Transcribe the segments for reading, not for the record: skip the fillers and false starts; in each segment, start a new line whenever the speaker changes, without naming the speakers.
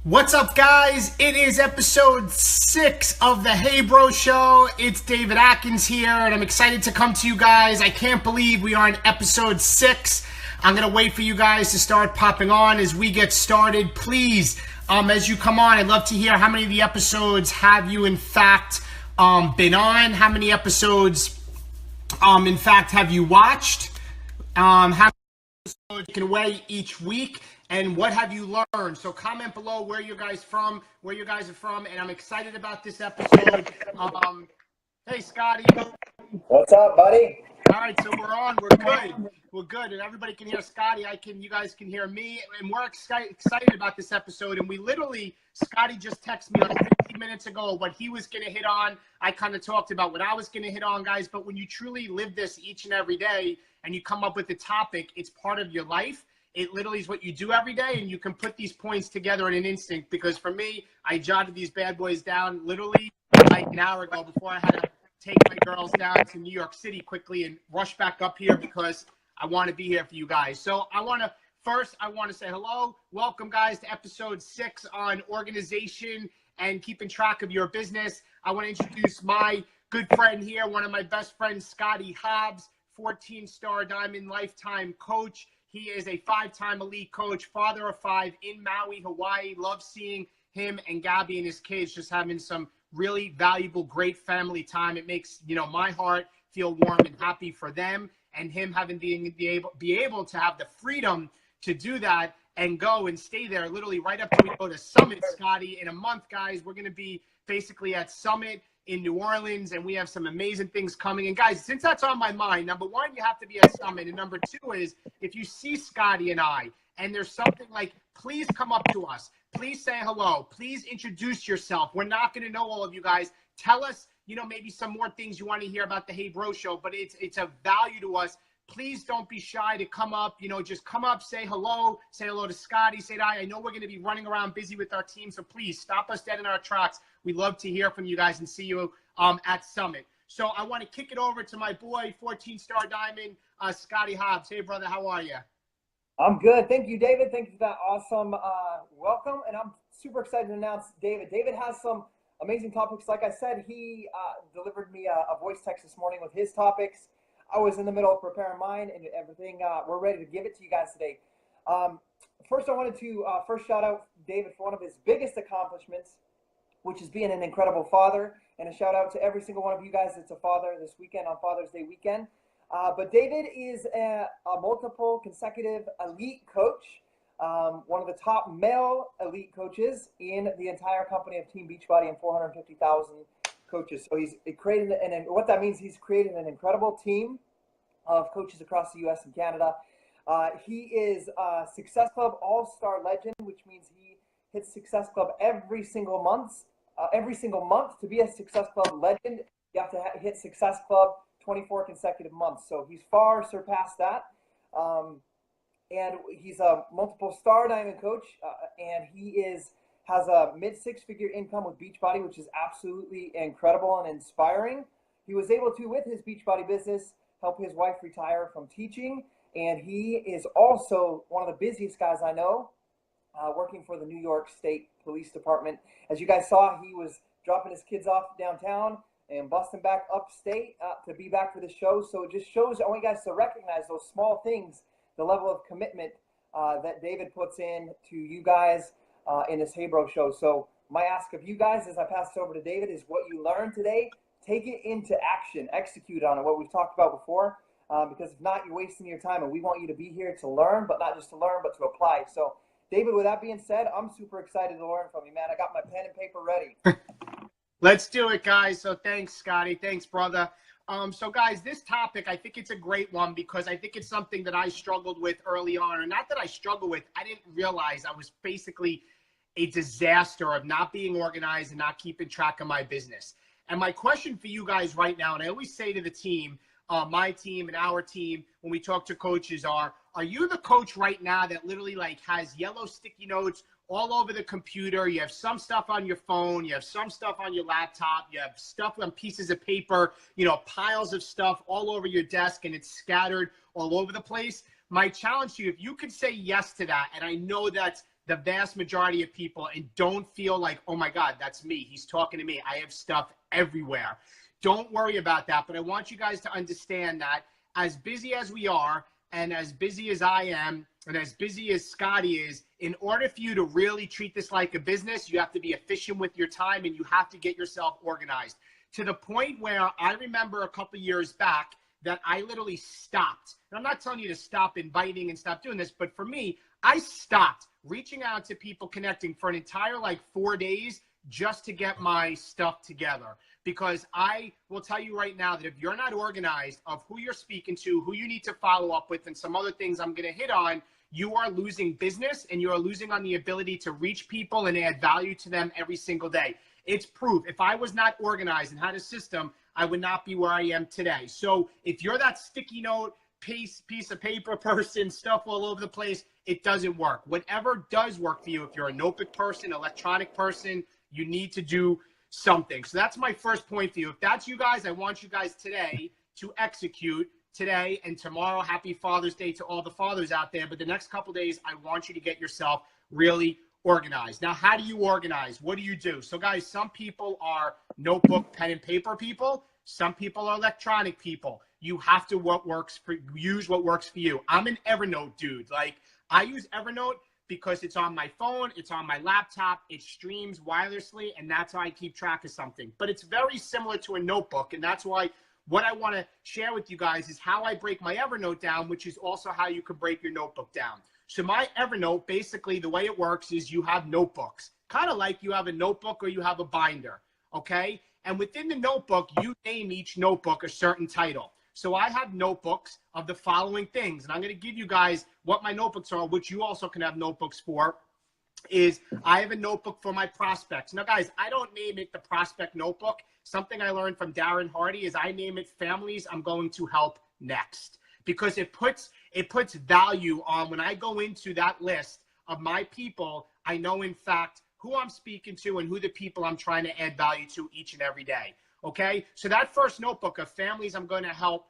What's up, guys? It is episode 6 of the Hey Bro Show. It's David Atkins here, and I'm excited to come to you guys. I can't believe we are on episode 6. I'm going to wait for you guys to start popping on as we get started. Please, as you come on, I'd love to hear how many of the episodes have you, in fact, been on? How many episodes, in fact, have you watched? How many episodes you can weigh each week? And what have you learned? So comment below where you guys are from, and I'm excited about this episode. Hey, Scotty.
What's up, buddy?
All right, so we're on. We're good, and everybody can hear Scotty. You guys can hear me, and we're excited about this episode. And Scotty just texted me like 15 minutes ago what he was going to hit on. I kind of talked about what I was going to hit on, guys. But when you truly live this each and every day, and you come up with a topic, it's part of your life. It literally is what you do every day, and you can put these points together in an instant. Because for me, I jotted these bad boys down literally like an hour ago before I had to take my girls down to New York City quickly and rush back up here because I want to be here for you guys. So I want to say hello. Welcome, guys, to episode 6 on organization and keeping track of your business. I want to introduce my good friend here, one of my best friends, Scotty Hobbs, 14-star Diamond Lifetime Coach. He is a 5-time elite coach, father of 5 in Maui, Hawaii. Love seeing him and Gabby and his kids just having some really valuable, great family time. It makes, my heart feel warm and happy for them, and him having be able to have the freedom to do that and go and stay there literally right up till we go to Summit, Scotty. In a month, guys, we're going to be basically at Summit in New Orleans, and we have some amazing things coming. And guys, since that's on my mind, number one, you have to be at Summit, and number two is if you see Scotty and I, and there's something like, please come up to us. Please say hello. Please introduce yourself. We're not going to know all of you guys. Tell us, maybe some more things you want to hear about the Hey Bro Show, but it's a value to us. Please don't be shy to come up. Just come up, say hello to Scotty, say hi. I know we're going to be running around busy with our team, so please stop us dead in our tracks. We love to hear from you guys and see you at Summit. So I want to kick it over to my boy, 14-star Diamond, Scotty Hobbs. Hey, brother, how are you?
I'm good. Thank you, David. Thank you for that awesome welcome. And I'm super excited to announce David. David has some amazing topics. Like I said, he delivered me a voice text this morning with his topics. I was in the middle of preparing mine and everything. We're ready to give it to you guys today. First, I wanted to first shout out David for one of his biggest accomplishments, which is being an incredible father. And a shout out to every single one of you guys that's a father this weekend on Father's Day weekend. But David is a multiple consecutive elite coach, one of the top male elite coaches in the entire company of Team Beachbody and 450,000 coaches. So he's created, and what that means, he's created an incredible team of coaches across the U.S. and Canada. He is a Success Club All-Star Legend, which means he hits Success Club every single month. To be a Success Club legend, you have to hit Success Club 24 consecutive months. So he's far surpassed that. And he's a multiple star diamond coach, and he has a mid-6-figure income with Beachbody, which is absolutely incredible and inspiring. He was able to, with his Beachbody business, help his wife retire from teaching, and he is also one of the busiest guys I know, working for the New York State Police Department. As you guys saw, he was dropping his kids off downtown and busting back upstate to be back for the show. So it just shows, I want you guys to recognize those small things, the level of commitment that David puts in to you guys in this Hey Bro Show. So my ask of you guys as I pass it over to David is what you learned today, take it into action, execute on it, what we've talked about before, because if not, you're wasting your time, and we want you to be here to learn, but not just to learn, but to apply. So David, with that being said, I'm super excited to learn from you, man. I got my pen and paper ready.
Let's do it, guys. So thanks, Scotty. Thanks, brother. So guys, this topic, I think it's a great one because I think it's something that I struggled with early on. And not that I struggled with, I didn't realize I was basically a disaster of not being organized and not keeping track of my business. And my question for you guys right now, and I always say to the team, my team and our team, when we talk to coaches, are you the coach right now that literally has yellow sticky notes all over the computer? You have some stuff on your phone, you have some stuff on your laptop, you have stuff on pieces of paper, piles of stuff all over your desk, and it's scattered all over the place. My challenge to you, if you could say yes to that, and I know that's the vast majority of people and don't feel like, oh my God, that's me. He's talking to me. I have stuff everywhere. Don't worry about that. But I want you guys to understand that as busy as we are and as busy as I am and as busy as Scotty is, in order for you to really treat this like a business, you have to be efficient with your time and you have to get yourself organized to the point where I remember a couple years back that I literally stopped. And I'm not telling you to stop inviting and stop doing this, but for me, I stopped reaching out to people, connecting for an entire 4 days just to get my stuff together. Because I will tell you right now that if you're not organized of who you're speaking to, who you need to follow up with, and some other things I'm going to hit on, you are losing business and you are losing on the ability to reach people and add value to them every single day. It's proof. If I was not organized and had a system, I would not be where I am today. So if you're that sticky note, piece of paper person, stuff all over the place, it doesn't work. Whatever does work for you, if you're a notebook person, electronic person, you need to do something. So that's my first point for you. If that's you guys, I want you guys today to execute today and tomorrow. Happy Father's Day to all the fathers out there. But the next couple days, I want you to get yourself really organized. Now, how do you organize? What do you do? So guys, some people are notebook, pen and paper people. Some people are electronic people. You have to use what works for you. I'm an Evernote dude. I use Evernote because it's on my phone, it's on my laptop, it streams wirelessly, and that's how I keep track of something. But it's very similar to a notebook, and that's why what I want to share with you guys is how I break my Evernote down, which is also how you can break your notebook down. So my Evernote, basically the way it works is you have notebooks, kind of like you have a notebook or you have a binder, okay? And within the notebook, you name each notebook a certain title. So I have notebooks of the following things, and I'm going to give you guys what my notebooks are, which you also can have notebooks for, is I have a notebook for my prospects. Now, guys, I don't name it the prospect notebook. Something I learned from Darren Hardy is I name it families I'm going to help next, because it puts value on when I go into that list of my people. I know, in fact, who I'm speaking to and who the people I'm trying to add value to each and every day. Okay, so that first notebook of families I'm going to help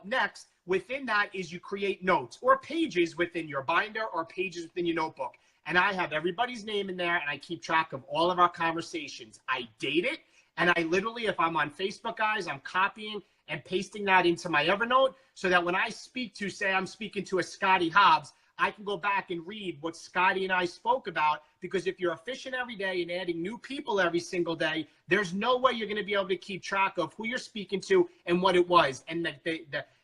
next, within that is you create notes or pages within your binder or pages within your notebook. And I have everybody's name in there, and I keep track of all of our conversations. I date it, and I literally, if I'm on Facebook, guys, I'm copying and pasting that into my Evernote so that when I speak to, say I'm speaking to a Scotty Hobbs, I can go back and read what Scotty and I spoke about, because if you're efficient every day and adding new people every single day, there's no way you're going to be able to keep track of who you're speaking to and what it was. And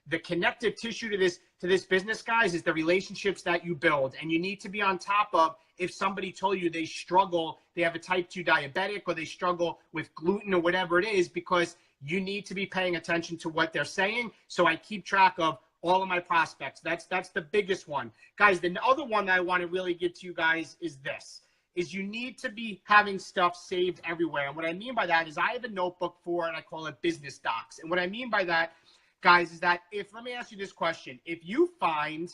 the connective tissue to this business, guys, is the relationships that you build. And you need to be on top of, if somebody told you they struggle, they have a type 2 diabetic, or they struggle with gluten or whatever it is, because you need to be paying attention to what they're saying. So I keep track of all of my prospects. That's the biggest one. Guys, the other one that I want to really give to you guys is this, is you need to be having stuff saved everywhere. And what I mean by that is I have a notebook for, and I call it business docs. And what I mean by that, guys, is that let me ask you this question. If you find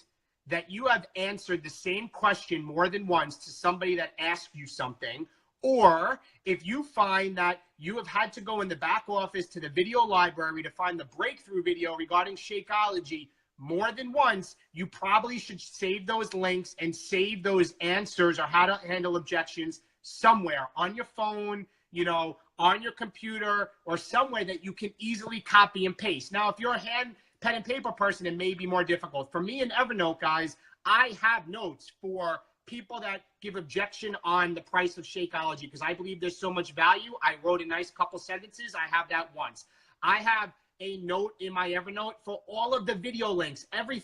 that you have answered the same question more than once to somebody that asked you something, or if you find that you have had to go in the back office to the video library to find the breakthrough video regarding Shakeology more than once, you probably should save those links and save those answers or how to handle objections somewhere on your phone, on your computer, or somewhere that you can easily copy and paste. Now, if you're a pen and paper person, it may be more difficult. For me in Evernote, guys, I have notes for people that give objection on the price of Shakeology, because I believe there's so much value. I wrote a nice couple sentences. I have that once. I have a note in my Evernote for all of the video links, every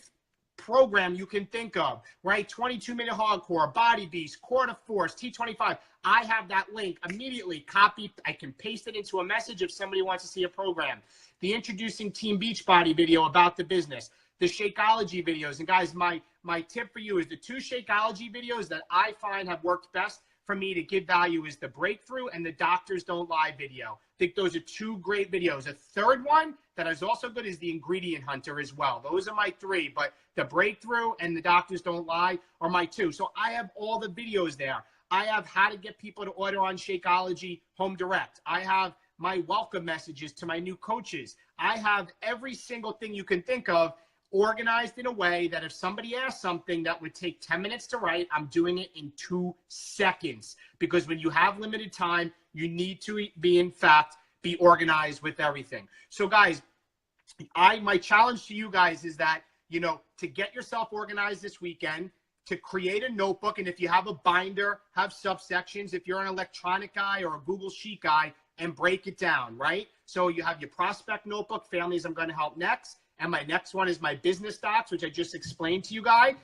program you can think of, right? 22-minute hardcore, Body Beast, Quarter Force, T25. I have that link immediately copied. I can paste it into a message if somebody wants to see a program. The introducing Team Beachbody video about the business, the Shakeology videos. And guys, my tip for you is the 2 Shakeology videos that I find have worked best for me to give value is the Breakthrough and the Doctors Don't Lie video. I think those are 2 great videos. A third one that is also good is the Ingredient Hunter as well. Those are my 3, but the Breakthrough and the Doctors Don't Lie are my 2. So I have all the videos there. I have how to get people to order on Shakeology Home Direct. I have my welcome messages to my new coaches. I have every single thing you can think of organized in a way that if somebody asks something that would take 10 minutes to write, I'm doing it in 2 seconds. Because when you have limited time, you need to be organized with everything. So guys, my challenge to you guys is that, to get yourself organized this weekend, to create a notebook. And if you have a binder, have subsections. If you're an electronic guy or a Google Sheet guy, and break it down, right? So you have your prospect notebook, families I'm going to help next. And my next one is my business docs, which I just explained to you guys.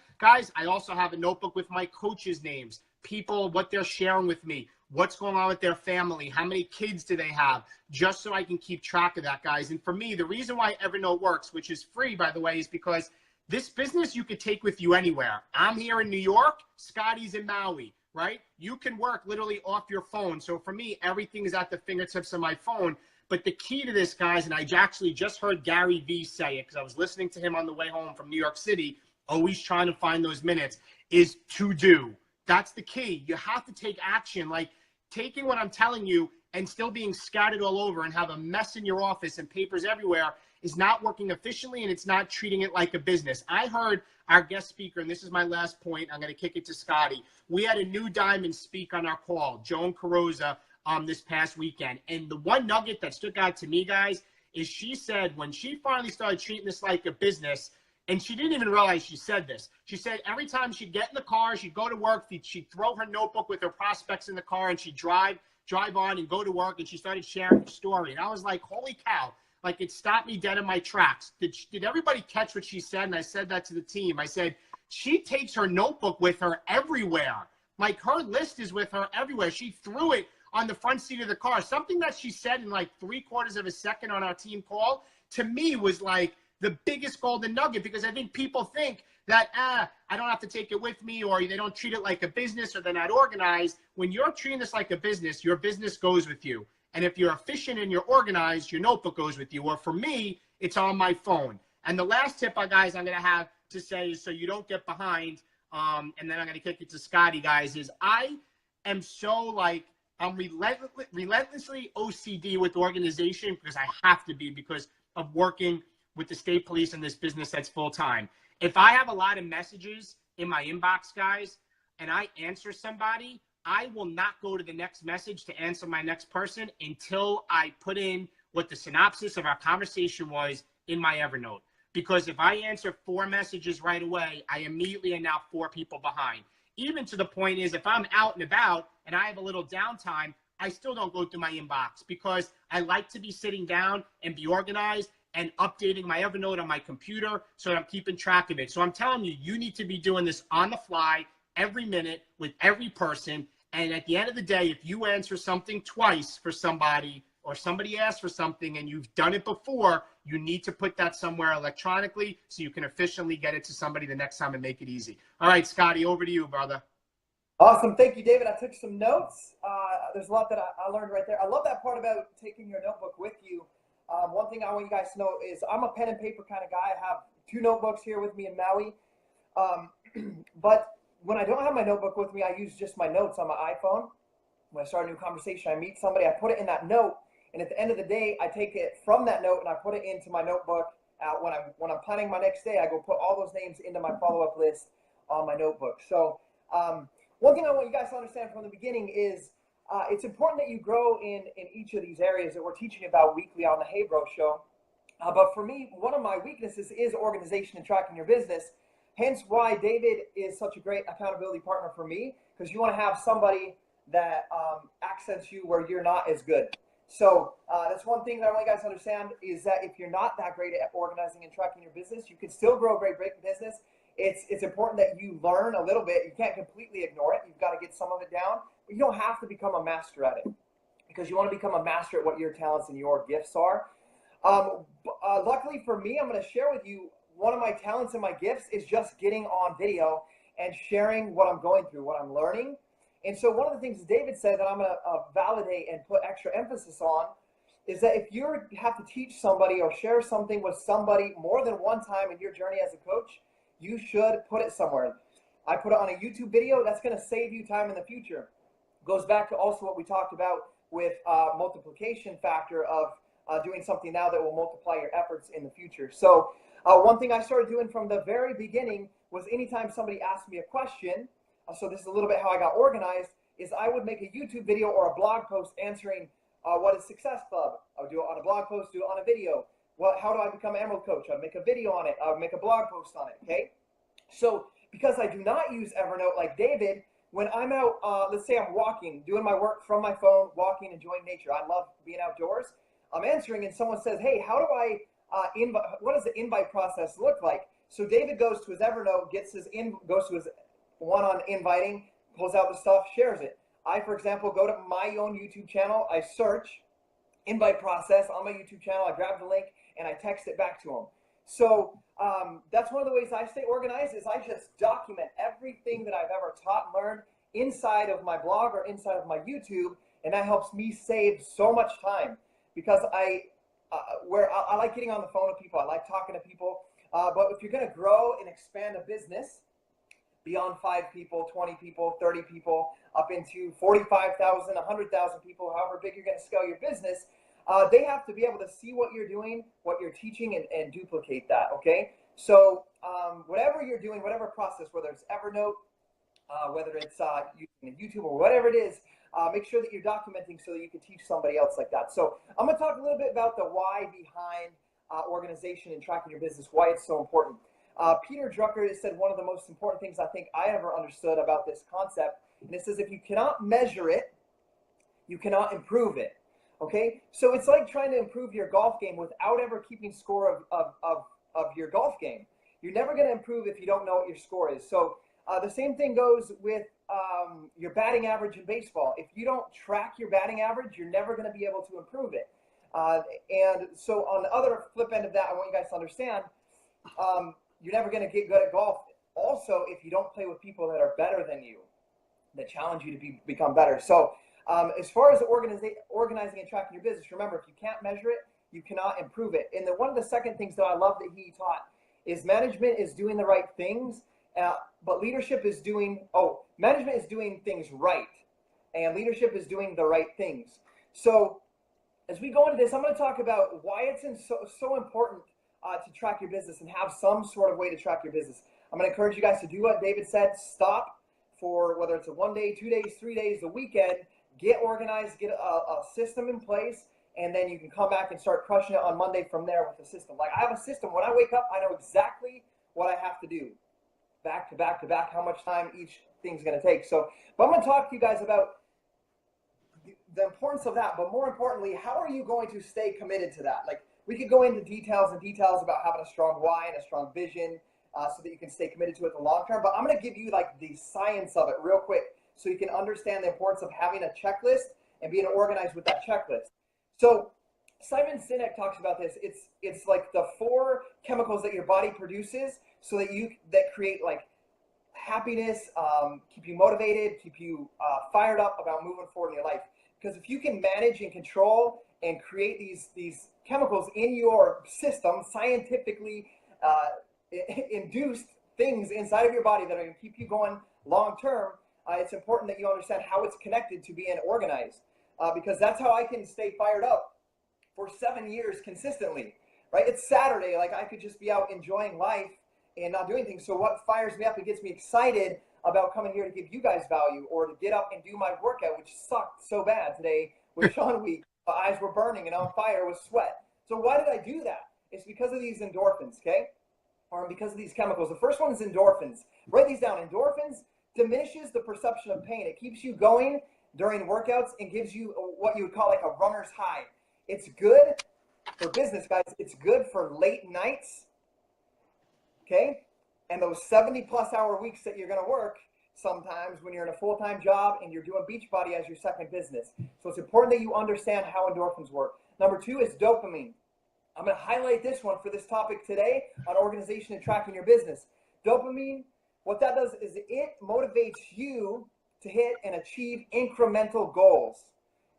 I also have a notebook with my coaches' names, people, what they're sharing with me, what's going on with their family, how many kids do they have, just so I can keep track of that, guys. And for me, the reason why Evernote works, which is free, by the way, is because this business you could take with you anywhere. I'm here in New York, Scotty's in Maui, right? You can work literally off your phone. So for me, everything is at the fingertips of my phone. But the key to this, guys, and I actually just heard Gary Vee say it because I was listening to him on the way home from New York City, always trying to find those minutes, is to do. That's the key. You have to take action. Like taking what I'm telling you and still being scattered all over and have a mess in your office and papers everywhere is not working efficiently, and it's not treating it like a business. I heard our guest speaker, and this is my last point, I'm going to kick it to Scotty. We had a new diamond speak on our call, Joan Carrozza, this past weekend. And the one nugget that stuck out to me, guys, is she said when she finally started treating this like a business, and she didn't even realize she said this. She said every time she'd get in the car, she'd go to work, she'd throw her notebook with her prospects in the car, and she'd drive on and go to work, and she started sharing her story. And I was like, holy cow. Like, it stopped me dead in my tracks. Did everybody catch what she said? And I said that to the team. I said, she takes her notebook with her everywhere. Like, her list is with her everywhere. She threw it on the front seat of the car. Something that she said in like 3/4 of a second on our team call, to me, was like the biggest golden nugget, because I think people think that, I don't have to take it with me, or they don't treat it like a business, or they're not organized. When you're treating this like a business, your business goes with you. And if you're efficient and you're organized, your notebook goes with you. Or for me, it's on my phone. And the last tip, guys, I'm going to have to say, so you don't get behind, and then I'm going to kick it to Scotty, guys, is I am so like, I'm relentlessly OCD with organization, because I have to be, because of working with the state police in this business that's full time. If I have a lot of messages in my inbox, guys, and I answer somebody, I will not go to the next message to answer my next person until I put in what the synopsis of our conversation was in my Evernote. Because if I answer 4 messages right away, I immediately am now 4 people behind. Even to the point is, if I'm out and about and I have a little downtime, I still don't go through my inbox, because I like to be sitting down and be organized and updating my Evernote on my computer so that I'm keeping track of it. So I'm telling you, you need to be doing this on the fly, every minute, with every person. And at the end of the day, if you answer something twice for somebody, or somebody asks for something and you've done it before, you need to put that somewhere electronically so you can efficiently get it to somebody the next time and make it easy. All right, Scotty, over to you, brother.
Awesome. Thank you, David. I took some notes. There's a lot that I learned right there. I love that part about taking your notebook with you. One thing I want you guys to know is I'm a pen and paper kind of guy. I have 2 notebooks here with me in Maui. But when I don't have my notebook with me, I use just my notes on my iPhone. When I start a new conversation, I meet somebody, I put it in that note. And at the end of the day, I take it from that note and I put it into my notebook. When I'm planning my next day, I go put all those names into my follow-up list on my notebook. So one thing I want you guys to understand from the beginning is it's important that you grow in each of these areas that we're teaching about weekly on the Hey Bro Show. But for me, one of my weaknesses is organization and tracking your business. Hence why David is such a great accountability partner for me, because you want to have somebody that accents you where you're not as good. So that's one thing that I want you guys to understand, is that if you're not that great at organizing and tracking your business, you can still grow a great business. It's important that you learn a little bit. You can't completely ignore it. You've got to get some of it down. But you don't have to become a master at it, because you want to become a master at what your talents and your gifts are. Luckily for me, I'm going to share with you one of my talents and my gifts is just getting on video and sharing what I'm going through, what I'm learning. And so one of the things David said that I'm going to validate and put extra emphasis on is that if you have to teach somebody or share something with somebody more than one time in your journey as a coach, you should put it somewhere. I put it on a YouTube video. That's going to save you time in the future. Goes back to also what we talked about with multiplication factor of doing something now that will multiply your efforts in the future. So One thing I started doing from the very beginning was anytime somebody asked me a question, so this is a little bit how I got organized, is I would make a YouTube video or a blog post answering what is Success Club. I would do it on a blog post, do it on a video. How do I become an Emerald Coach? I'd make a video on it. I would make a blog post on it, okay? So because I do not use Evernote like David, when I'm out, let's say I'm walking, doing my work from my phone, walking, enjoying nature. I love being outdoors. I'm answering and someone says, hey, how do I invite, what does the invite process look like? So David goes to his Evernote, goes to his one on inviting, pulls out the stuff, shares it. I, for example, go to my own YouTube channel. I search invite process on my YouTube channel. I grab the link and I text it back to him. So that's one of the ways I stay organized is I just document everything that I've ever taught and learned inside of my blog or inside of my YouTube, and that helps me save so much time because I like getting on the phone with people. I like talking to people. But if you're going to grow and expand a business beyond 5 people, 20 people, 30 people, up into 45,000, 100,000 people, however big you're going to scale your business, they have to be able to see what you're doing, what you're teaching, and duplicate that, okay? So whatever you're doing, whatever process, whether it's Evernote, whether it's using YouTube or whatever it is, make sure that you're documenting so that you can teach somebody else like that. So I'm going to talk a little bit about the why behind organization and tracking your business, why it's so important. Peter Drucker has said one of the most important things I think I ever understood about this concept, and it says if you cannot measure it, you cannot improve it. Okay, so it's like trying to improve your golf game without ever keeping score of your golf game. You're never going to improve if you don't know what your score is. So the same thing goes with your batting average in baseball. If you don't track your batting average, you're never going to be able to improve it. And so on the other flip end of that, I want you guys to understand, you're never going to get good at golf. Also, if you don't play with people that are better than you, that challenge you to become better. So as far as organizing and tracking your business, remember, if you can't measure it, you cannot improve it. And then one of the second things that I love that he taught is management is doing the right things, but leadership is management is doing things right, and leadership is doing the right things. So as we go into this, I'm going to talk about why it's so important to track your business and have some sort of way to track your business. I'm going to encourage you guys to do what David said. Stop for whether it's a 1 day, 2 days, 3 days, the weekend. Get organized, get a system in place, and then you can come back and start crushing it on Monday from there with the system. Like I have a system. When I wake up, I know exactly what I have to do, back to back to back, how much time each thing's going to take. So, but I'm going to talk to you guys about the importance of that, but more importantly, how are you going to stay committed to that? Like we could go into details about having a strong why and a strong vision so that you can stay committed to it the long term. But I'm going to give you like the science of it real quick so you can understand the importance of having a checklist and being organized with that checklist. So Simon Sinek talks about this. It's like the 4 chemicals that your body produces so that that create like happiness, keep you motivated, keep you fired up about moving forward in your life. Because if you can manage and control and create these chemicals in your system, scientifically induced things inside of your body that are going to keep you going long term, it's important that you understand how it's connected to being organized, because that's how I can stay fired up for 7 years consistently, right? It's Saturday, like I could just be out enjoying life and not doing things. So what fires me up and gets me excited about coming here to give you guys value or to get up and do my workout, which sucked so bad today with Sean Week. My eyes were burning and on fire with sweat. So why did I do that? It's because of these endorphins, okay? Or because of these chemicals. The first one is endorphins. Write these down. Endorphins diminishes the perception of pain. It keeps you going during workouts and gives you what you would call like a runner's high. It's good for business, guys. It's good for late nights, okay? And those 70+ hour weeks that you're going to work sometimes when you're in a full-time job and you're doing Beachbody as your second business. So it's important that you understand how endorphins work. Number 2 is dopamine. I'm going to highlight this one for this topic today on organization and tracking your business. Dopamine, what that does is it motivates you to hit and achieve incremental goals,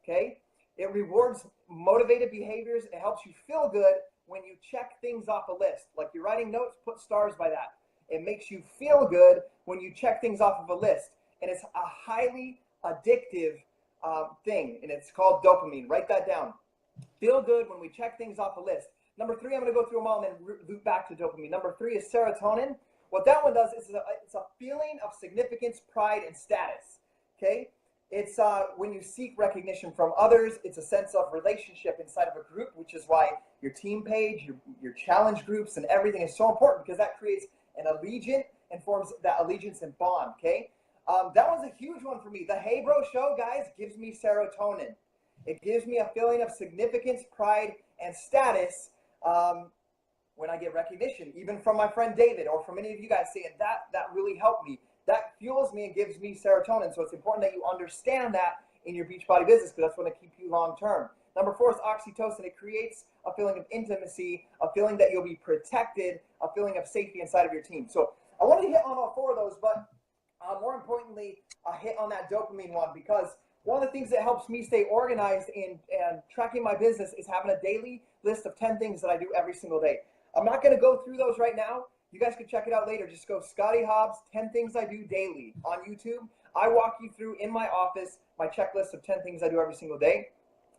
okay? It rewards motivated behaviors. It helps you feel good when you check things off a list. Like you're writing notes, put stars by that. It makes you feel good when you check things off of a list. And it's a highly addictive thing, and it's called dopamine. Write that down. Feel good when we check things off a list. Number 3, I'm going to go through them all and then loop back to dopamine. Number 3 is serotonin. What that one does is it's a feeling of significance, pride, and status. Okay? It's when you seek recognition from others. It's a sense of relationship inside of a group, which is why your team page, your challenge groups, and everything is so important, because that creates an allegiance and forms that allegiance and bond. Okay? That one's a huge one for me. The Hey Bro Show, guys, gives me serotonin. It gives me a feeling of significance, pride, and status when I get recognition, even from my friend David or from any of you guys saying that really helped me. That fuels me and gives me serotonin. So it's important that you understand that in your Beachbody business, because that's going to keep you long term. Number 4 is oxytocin. It creates a feeling of intimacy, a feeling that you'll be protected, a feeling of safety inside of your team. So I wanted to hit on all 4 of those, but more importantly, I hit on that dopamine one, because one of the things that helps me stay organized and tracking my business is having a daily list of 10 things that I do every single day. I'm not going to go through those right now. You guys can check it out later. Just go Scotty Hobbs, 10 things I do daily on YouTube. I walk you through in my office my checklist of 10 things I do every single day.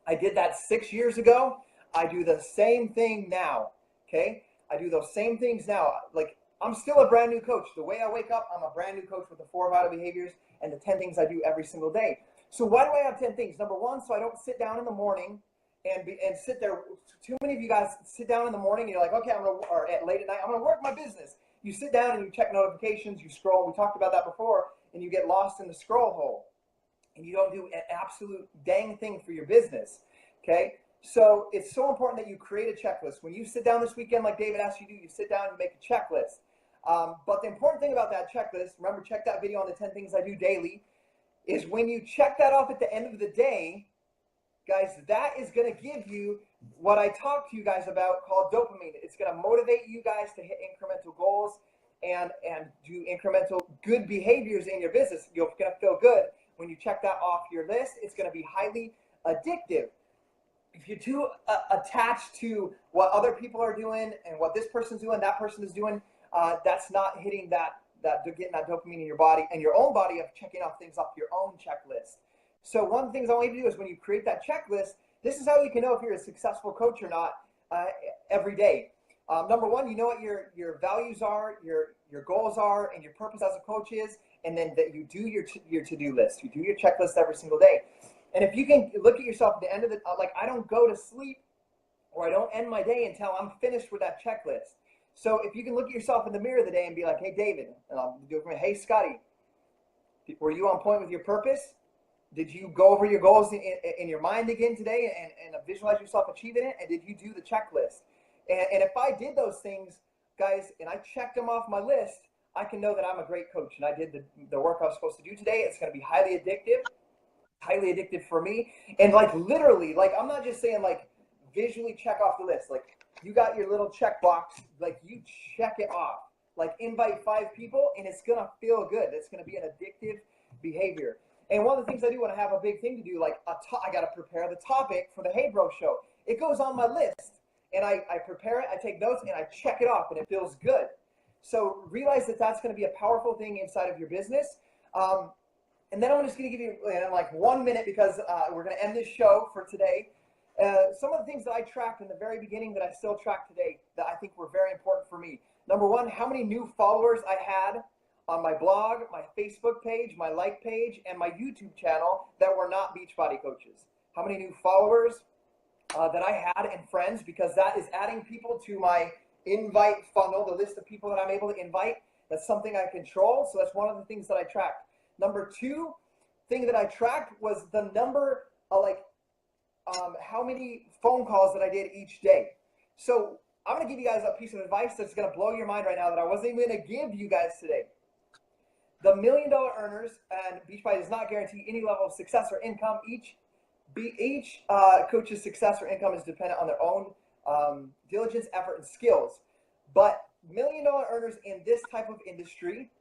I did that 6 years ago. I do the same thing now. Okay? I do those same things now. Like, I'm still a brand new coach. The way I wake up, I'm a brand new coach with the 4 vital behaviors and the 10 things I do every single day. So why do I have 10 things? Number 1, so I don't sit down in the morning and sit there. Too many of you guys sit down in the morning and you're like, okay, or at late at night, I'm gonna work my business. You sit down and you check notifications, you scroll. We talked about that before, and you get lost in the scroll hole, and you don't do an absolute dang thing for your business. Okay, so it's so important that you create a checklist. When you sit down this weekend, like David asked you to do, you sit down and make a checklist. But the important thing about that checklist, remember, check that video on the 10 things I do daily, is when you check that off at the end of the day, guys, that is going to give you what I talked to you guys about called dopamine. It's going to motivate you guys to hit incremental goals and do incremental good behaviors in your business. You're going to feel good when you check that off your list. It's going to be highly addictive. If you're too attached to what other people are doing and what this person's doing, that person is doing, that's not hitting getting that dopamine in your body and your own body of checking off things off your own checklist. So one of the things I want you to do is when you create that checklist, this is how you can know if you're a successful coach or not every day. Number 1, you know what your values are, your goals are, and your purpose as a coach is, and then that you do your to-do list. You do your checklist every single day. And if you can look at yourself at the end of it, like, I don't go to sleep or I don't end my day until I'm finished with that checklist. So if you can look at yourself in the mirror of the day and be like, hey, David, and I'll do it for me, hey, Scotty, were you on point with your purpose? Did you go over your goals in your mind again today and visualize yourself achieving it? And did you do the checklist? And if I did those things, guys, and I checked them off my list, I can know that I'm a great coach and I did the work I was supposed to do today. It's going to be highly addictive for me. And like, literally, like, I'm not just saying like visually check off the list. Like, you got your little check box, like, you check it off. Like, invite 5 people and it's going to feel good. It's going to be an addictive behavior. And one of the things I do when I have a big thing to do, like I got to prepare the topic for the Hey Bro Show. It goes on my list, and I prepare it, I take notes, and I check it off, and it feels good. So realize that that's going to be a powerful thing inside of your business. And then I'm just going to give you like 1 minute, because we're going to end this show for today. Some of the things that I tracked in the very beginning that I still track today that I think were very important for me. Number 1, how many new followers I had on my blog, my Facebook page, my like page, and my YouTube channel that were not Beachbody coaches. How many new followers that I had and friends, because that is adding people to my invite funnel, the list of people that I'm able to invite. That's something I control. So that's one of the things that I tracked. Number 2 thing that I tracked was the number of how many phone calls that I did each day. So I'm going to give you guys a piece of advice that's going to blow your mind right now that I wasn't even going to give you guys today. The $1 Million Earners, and Beachbody does not guarantee any level of success or income. Each coach's success or income is dependent on their own diligence, effort, and skills. But $1 Million Earners in this type of industry,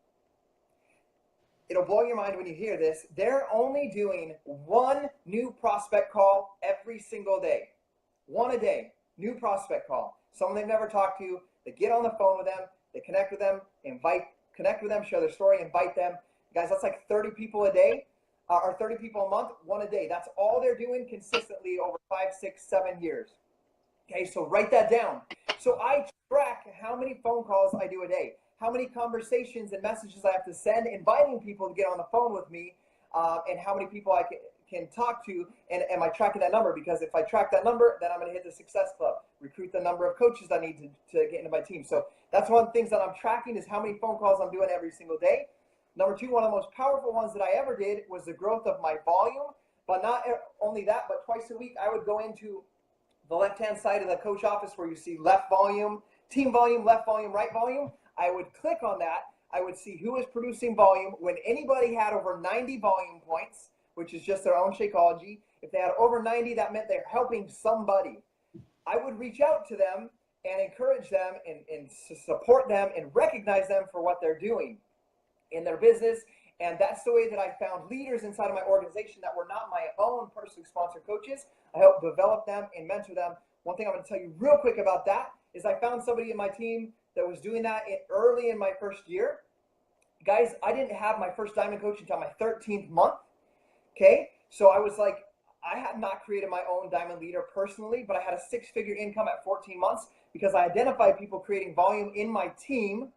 it'll blow your mind when you hear this. They're only doing 1 new prospect call every single day. 1 a day, new prospect call. Someone they've never talked to. They get on the phone with them. They connect with them, connect with them, share their story, invite them. Guys, that's like 30 people a day, or 30 people a month, 1 a day. That's all they're doing consistently over 5, 6, 7 years. Okay, so write that down. So I track how many phone calls I do a day, how many conversations and messages I have to send, inviting people to get on the phone with me, and how many people I can talk to, and am I tracking that number? Because if I track that number, then I'm going to hit the Success Club, recruit the number of coaches I need to get into my team. So that's one of the things that I'm tracking, is how many phone calls I'm doing every single day. Number two, one of the most powerful ones that I ever did was the growth of my volume. But not only that, but twice a week I would go into the left-hand side of the coach office where you see left volume, team volume, left volume, right volume. I would click on that. I would see who was producing volume. When anybody had over 90 volume points, which is just their own Shakeology, if they had over 90, that meant they're helping somebody. I would reach out to them and encourage them and support them and recognize them for what they're doing in their business. And that's the way that I found leaders inside of my organization that were not my own personally sponsored coaches. I helped develop them and mentor them. One thing I'm going to tell you real quick about that is I found somebody in my team that was doing that early in my first year. Guys, I didn't have my first diamond coach until my 13th month. Okay, so I was like, I had not created my own diamond leader personally, but I had a six-figure income at 14 months because I identified people creating volume in my team.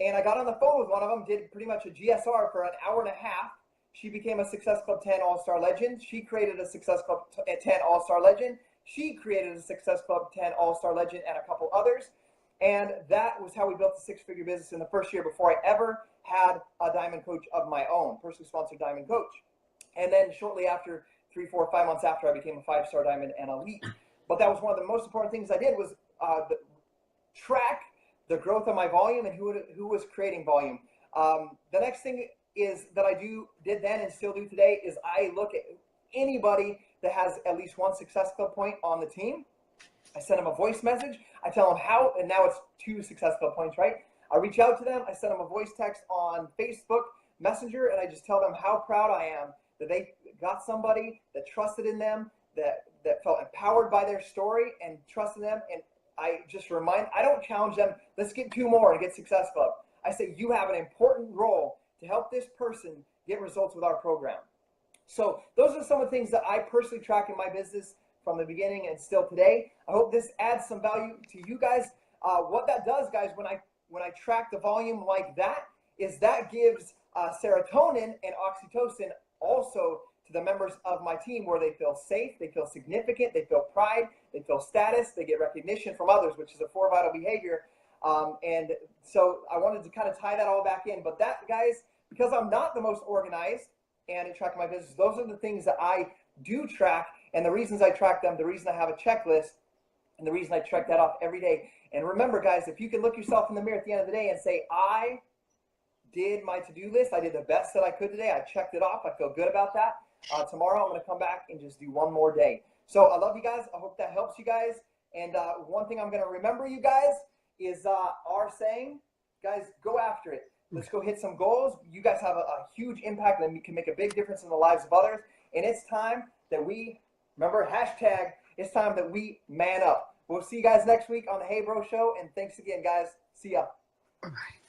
And I got on the phone with one of them, did pretty much a GSR for an hour and a half. She became a Success Club 10 All-Star Legend. She created a Success Club 10 All-Star Legend. She created a Success Club 10 All-Star Legend and a couple others. And that was how we built the six-figure business in the first year before I ever had a diamond coach of my own, personally sponsored diamond coach. And then shortly after, 3, 4, 5 months after, I became a 5-star diamond and elite. But that was one of the most important things I did was track the growth of my volume and who was creating volume. The next thing is that I did then and still do today is I look at anybody that has at least one Success Club point on the team. I send them a voice message. I tell them how, and now it's 2 Success Club points, right? I reach out to them. I send them a voice text on Facebook Messenger, and I just tell them how proud I am that they got somebody that trusted in them, that felt empowered by their story and trusted them. And I just I don't challenge them, let's get 2 more to get Success Club. I say, you have an important role to help this person get results with our program. So those are some of the things that I personally track in my business from the beginning and still today. I hope this adds some value to you guys. What that does, guys, when I track the volume like that, is that gives serotonin and oxytocin also to the members of my team, where they feel safe, they feel significant, they feel pride, they feel status, they get recognition from others, which is a 4 vital behavior. And so I wanted to kind of tie that all back in. But that, guys, because I'm not the most organized and in tracking my business, those are the things that I do track, and the reasons I track them, the reason I have a checklist, and the reason I check that off every day. And remember, guys, if you can look yourself in the mirror at the end of the day and say, I did my to-do list, I did the best that I could today, I checked it off, I feel good about that. Tomorrow I'm going to come back and just do 1 more day. So I love you guys. I hope that helps you guys. And one thing I'm going to remember, you guys, is our saying, guys, go after it. Let's go hit some goals. You guys have a huge impact, and we can make a big difference in the lives of others. And it's time that we, remember, hashtag, it's time that we man up. We'll see you guys next week on the Hey Bro Show. And thanks again, guys. See ya.
Bye-bye.